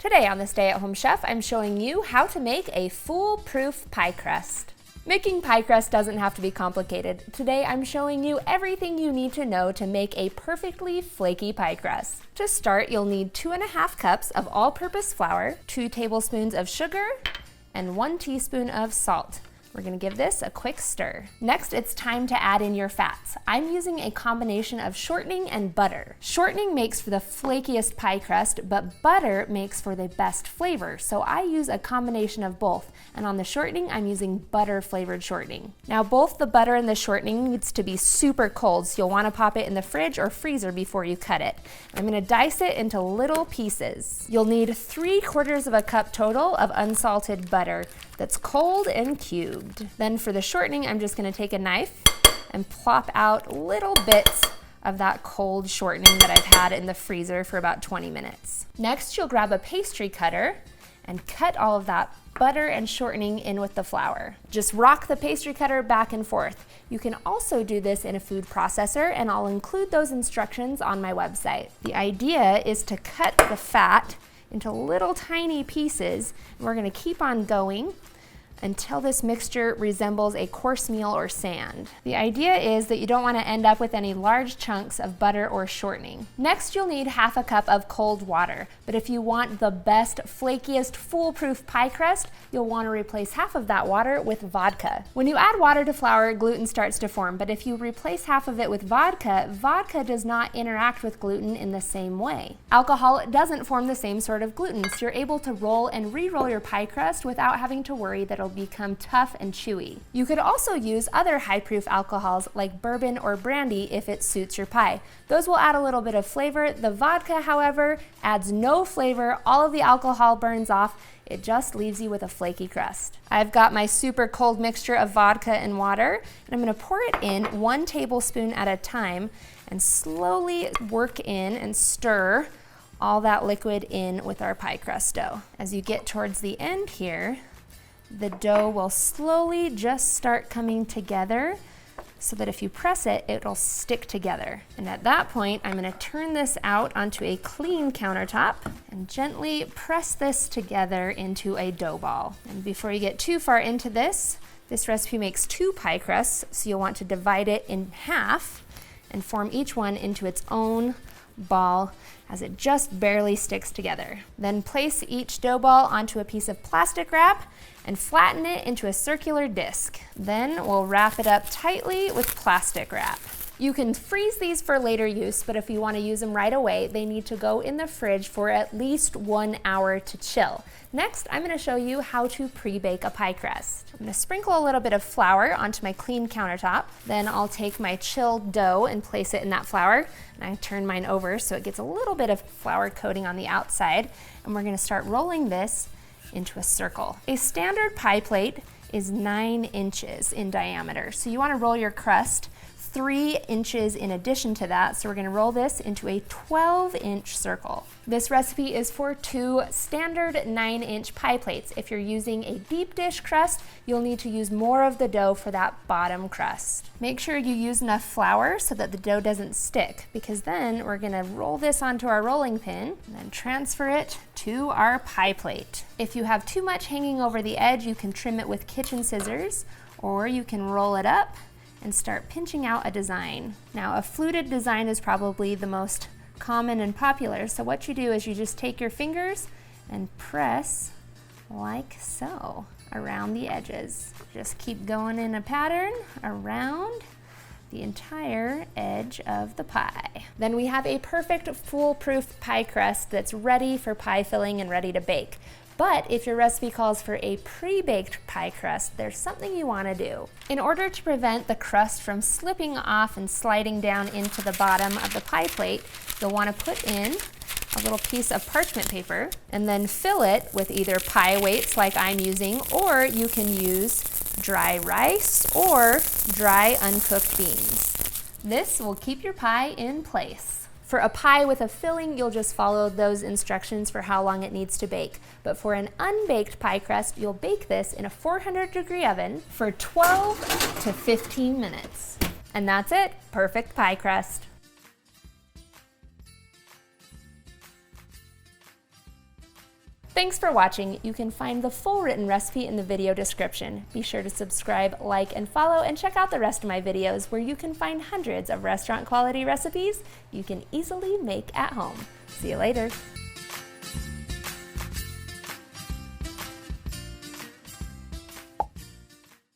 Today on the Stay-at-Home Chef, I'm showing you how to make a foolproof pie crust. Making pie crust doesn't have to be complicated. Today I'm showing you everything you need to know to make a perfectly flaky pie crust. To start, you'll need 2½ cups of all-purpose flour, 2 tablespoons of sugar, and 1 teaspoon of salt. We're gonna give this a quick stir. Next, it's time to add in your fats. I'm using a combination of shortening and butter. Shortening makes for the flakiest pie crust, but butter makes for the best flavor, so I use a combination of both. And on the shortening, I'm using butter-flavored shortening. Now, both the butter and the shortening needs to be super cold, so you'll wanna pop it in the fridge or freezer before you cut it. I'm gonna dice it into little pieces. You'll need 3/4 cup total of unsalted butter that's cold and cubed. Then for the shortening, I'm just gonna take a knife and plop out little bits of that cold shortening that I've had in the freezer for about 20 minutes. Next, you'll grab a pastry cutter and cut all of that butter and shortening in with the flour. Just rock the pastry cutter back and forth. You can also do this in a food processor, and I'll include those instructions on my website. The idea is to cut the fat into little tiny pieces, and we're gonna keep on going until this mixture resembles a coarse meal or sand. The idea is that you don't want to end up with any large chunks of butter or shortening. Next, you'll need 1/2 cup of cold water, but if you want the best, flakiest, foolproof pie crust, you'll want to replace half of that water with vodka. When you add water to flour, gluten starts to form, but if you replace half of it with vodka, vodka does not interact with gluten in the same way. Alcohol doesn't form the same sort of gluten, so you're able to roll and re-roll your pie crust without having to worry that it'll become tough and chewy. You could also use other high-proof alcohols like bourbon or brandy if it suits your pie. Those will add a little bit of flavor. The vodka, however, adds no flavor. All of the alcohol burns off. It just leaves you with a flaky crust. I've got my super cold mixture of vodka and water, and I'm gonna pour it in 1 tablespoon at a time and slowly work in and stir all that liquid in with our pie crust dough. As you get towards the end here, the dough will slowly just start coming together so that if you press it, it'll stick together. And at that point, I'm gonna turn this out onto a clean countertop and gently press this together into a dough ball. And before you get too far into this recipe makes 2 pie crusts, so you'll want to divide it in half and form each one into its own ball as it just barely sticks together. Then place each dough ball onto a piece of plastic wrap and flatten it into a circular disc. Then we'll wrap it up tightly with plastic wrap. You can freeze these for later use, but if you want to use them right away, they need to go in the fridge for at least 1 hour to chill. Next, I'm going to show you how to pre-bake a pie crust. I'm going to sprinkle a little bit of flour onto my clean countertop. Then I'll take my chilled dough and place it in that flour. And I turn mine over so it gets a little bit of flour coating on the outside. And we're going to start rolling this into a circle. A standard pie plate is 9 inches in diameter. So you want to roll your crust 3 inches in addition to that, so we're gonna roll this into a 12-inch circle. This recipe is for 2 standard 9-inch pie plates. If you're using a deep dish crust, you'll need to use more of the dough for that bottom crust. Make sure you use enough flour so that the dough doesn't stick, because then we're gonna roll this onto our rolling pin and then transfer it to our pie plate. If you have too much hanging over the edge, you can trim it with kitchen scissors, or you can roll it up and start pinching out a design. Now, a fluted design is probably the most common and popular, so what you do is you just take your fingers and press like so around the edges. Just keep going in a pattern around the entire edge of the pie. Then we have a perfect foolproof pie crust that's ready for pie filling and ready to bake. But if your recipe calls for a pre-baked pie crust, there's something you want to do. In order to prevent the crust from slipping off and sliding down into the bottom of the pie plate, you'll want to put in a little piece of parchment paper and then fill it with either pie weights like I'm using, or you can use dry rice or dry uncooked beans. This will keep your pie in place. For a pie with a filling, you'll just follow those instructions for how long it needs to bake. But for an unbaked pie crust, you'll bake this in a 400-degree oven for 12 to 15 minutes. And that's it, perfect pie crust. Thanks for watching. You can find the full written recipe in the video description. Be sure to subscribe, like, and follow, and check out the rest of my videos where you can find hundreds of restaurant quality recipes you can easily make at home. See you later.